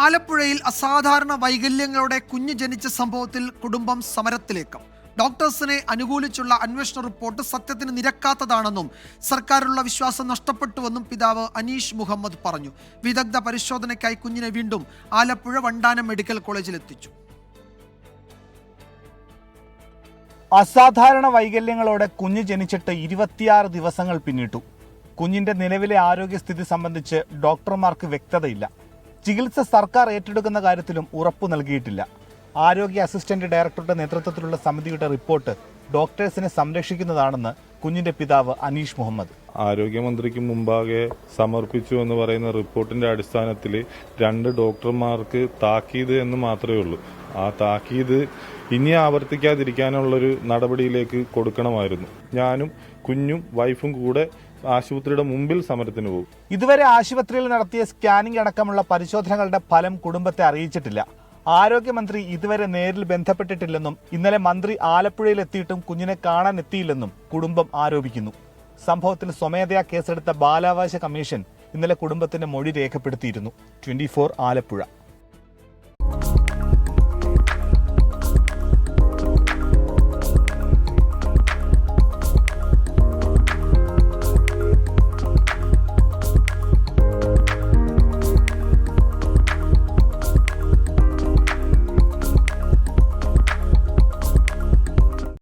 ആലപ്പുഴയിൽ അസാധാരണ വൈകല്യങ്ങളോടെ കുഞ്ഞ് ജനിച്ച സംഭവത്തിൽ കുടുംബം സമരത്തിലേക്ക്. ഡോക്ടേഴ്സിനെ അനുകൂലിച്ചുള്ള അന്വേഷണ റിപ്പോർട്ട് സത്യത്തിന് നിരക്കാത്തതാണെന്നും സർക്കാരിലുള്ള വിശ്വാസം നഷ്ടപ്പെട്ടുവെന്നും പിതാവ് അനീഷ് മുഹമ്മദ് പറഞ്ഞു. വിദഗ്ധ പരിശോധനയ്ക്കായി കുഞ്ഞിനെ വീണ്ടും ആലപ്പുഴ വണ്ടാനം മെഡിക്കൽ കോളേജിൽ എത്തിച്ചു. അസാധാരണ വൈകല്യങ്ങളോടെ കുഞ്ഞ് ജനിച്ചിട്ട് 26 ദിവസങ്ങൾ പിന്നിട്ടു. കുഞ്ഞിന്റെ നിലവിലെ ആരോഗ്യസ്ഥിതി സംബന്ധിച്ച് ഡോക്ടർമാർക്ക് വ്യക്തതയില്ല. ചികിത്സ സർക്കാർ ഏറ്റെടുക്കുന്ന കാര്യത്തിലും ഉറപ്പു നൽകിയിട്ടില്ല. ആരോഗ്യ അസിസ്റ്റന്റ് ഡയറക്ടറുടെ നേതൃത്വത്തിലുള്ള സമിതിയുടെ റിപ്പോർട്ട് ഡോക്ടേഴ്സിനെ സംരക്ഷിക്കുന്നതാണെന്ന് കുഞ്ഞിന്റെ പിതാവ് അനീഷ് മുഹമ്മദ്. ആരോഗ്യമന്ത്രിക്ക് മുമ്പാകെ സമർപ്പിച്ചു എന്ന് പറയുന്ന റിപ്പോർട്ടിന്റെ അടിസ്ഥാനത്തിൽ 2 ഡോക്ടർമാർക്ക് താക്കീത് എന്ന് മാത്രമേ ഉള്ളൂ. ആ താക്കീത് ഇനി ആവർത്തിക്കാതിരിക്കാനുള്ളൊരു നടപടിയിലേക്ക് കൊടുക്കണമായിരുന്നു. ഞാനും കുഞ്ഞും വൈഫും കൂടെ ആശുപത്രിയുടെ മുമ്പിൽ സമരത്തിന് പോകും. ഇതുവരെ ആശുപത്രിയിൽ നടത്തിയ സ്കാനിംഗ് അടക്കമുള്ള പരിശോധനകളുടെ ഫലം കുടുംബത്തെ അറിയിച്ചിട്ടില്ല. ആരോഗ്യമന്ത്രി ഇതുവരെ നേരിൽ ബന്ധപ്പെട്ടിട്ടില്ലെന്നും ഇന്നലെ മന്ത്രി ആലപ്പുഴയിൽ എത്തിയിട്ടും കുഞ്ഞിനെ കാണാൻ എത്തിയില്ലെന്നും കുടുംബം ആരോപിക്കുന്നു. സംഭവത്തിൽ സ്വമേധയാ കേസെടുത്ത ബാലാവകാശ കമ്മീഷൻ ഇന്നലെ കുടുംബത്തിന്റെ മൊഴി രേഖപ്പെടുത്തിയിരുന്നു. 24 ആലപ്പുഴ.